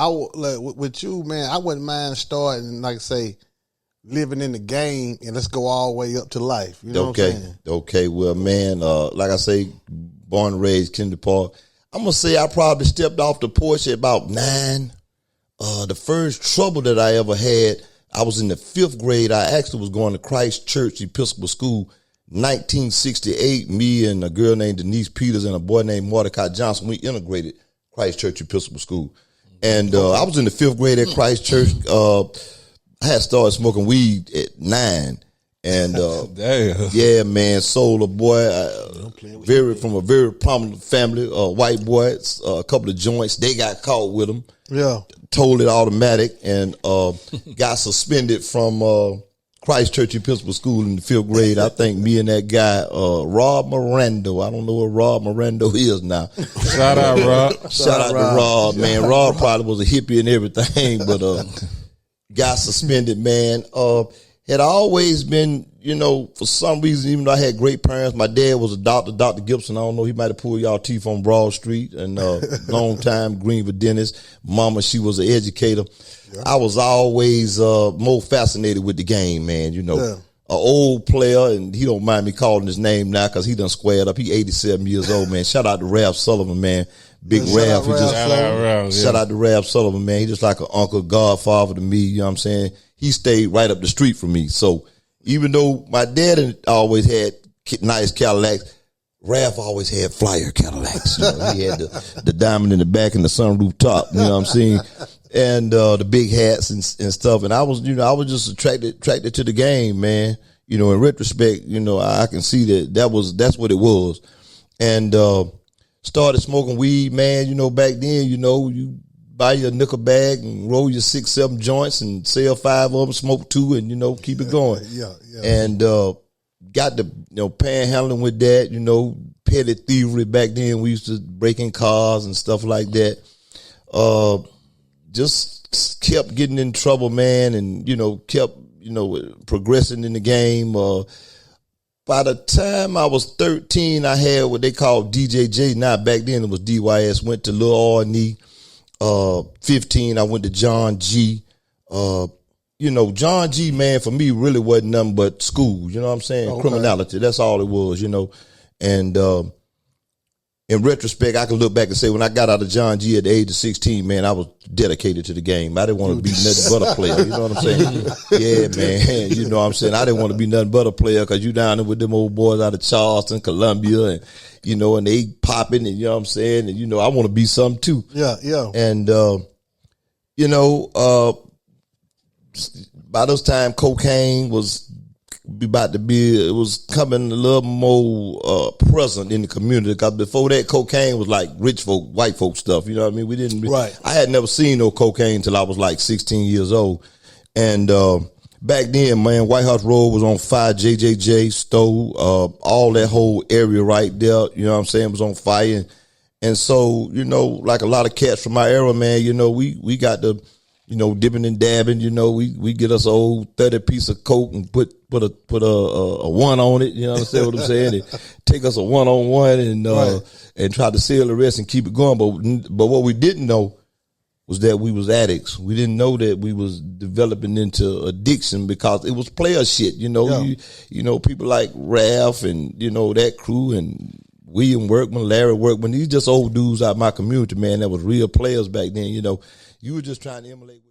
like, with you, man, I wouldn't mind starting, like say, living in the game, and let's go all the way up to life. You know what I'm saying? Okay. Well, man, like I say, born and raised Kinder Park. I'm gonna say I probably stepped off the porch at about 9. The first trouble that I ever had, I was in the 5th grade. I actually was going to Christ Church Episcopal School, 1968. Me and a girl named Denise Peters and a boy named Mordecai Johnson, we integrated Christ Church Episcopal School. And I was in the 5th grade at Christ Church. I had started smoking weed at 9. And damn. Yeah, man, sold a boy, from a very prominent family, white boy, a couple of joints. They got caught with him. Yeah. Told it automatic and got suspended from Christ Church Episcopal School in the 5th grade. I think me and that guy, Rob Mirando. I don't know what Rob Mirando is now. Shout out, Rob. Shout out to Rob, man. Rob probably was a hippie and everything, but got suspended, man. Had always been, for some reason, even though I had great parents, my dad was a doctor, Dr. Gibson. I don't know, he might have pulled y'all teeth on Broad Street, and long time Greenville dentist. Mama, she was an educator. Yeah. I was always more fascinated with the game, man. An old player, and he don't mind me calling his name now because he done squared up. He 87 years old, man. Shout out to Ralph Sullivan, man. Big Ralph. Shout out to Ralph Sullivan, man. He just like an uncle, godfather to me. You know what I'm saying? He stayed right up the street from me. So even though my dad always had nice Cadillacs, Ralph always had flyer Cadillacs. He had the diamond in the back and the sunroof top. You know what I'm saying? And the big hats and stuff. And I was just attracted to the game, man. In retrospect, I can see that's what it was. And started smoking weed, man. Back then, you buy your nickel bag and roll your 6, 7 joints and sell 5 of them, smoke 2, and keep it going. Yeah. And got the panhandling with that. Petty thievery back then. We used to break in cars and stuff like that. Just kept getting in trouble, man, and kept progressing in the game. By the time I was 13, I had what they called DJJ. Now back then it was DYS. Went to Lil R&E. 15, I went to John G. John G, man, for me really wasn't nothing but school. You know what I'm saying? Okay. Criminality. That's all it was, And in retrospect, I can look back and say when I got out of John G at the age of 16, man, I was dedicated to the game. I didn't want to be nothing but a player. You know what I'm saying? Yeah, man. You know what I'm saying? I didn't want to be nothing but a player because you down there with them old boys out of Charleston, Columbia, and and they popping, and you know what I'm saying? And I want to be something too. Yeah. And by this time cocaine was it was coming a little more present in the community, because before that cocaine was like rich folk, white folk stuff. You know what I mean? We didn't. Right. I had never seen no cocaine till I was like 16 years old, and back then, man, White House Road was on fire. JJJ, Stowe, all that whole area right there. You know what I'm saying? Was on fire, and so like a lot of cats from my era, man. We got the dipping and dabbing, we get us an old 30 piece of coke and put a one on it, you know what I'm saying? And take us a 1-on-1 and try to sell the rest and keep it going. But what we didn't know was that we was addicts. We didn't know that we was developing into addiction because it was player shit, people like Ralph and, that crew, and William Workman, Larry Workman. These just old dudes out of my community, man, that was real players back then, You were just trying to emulate.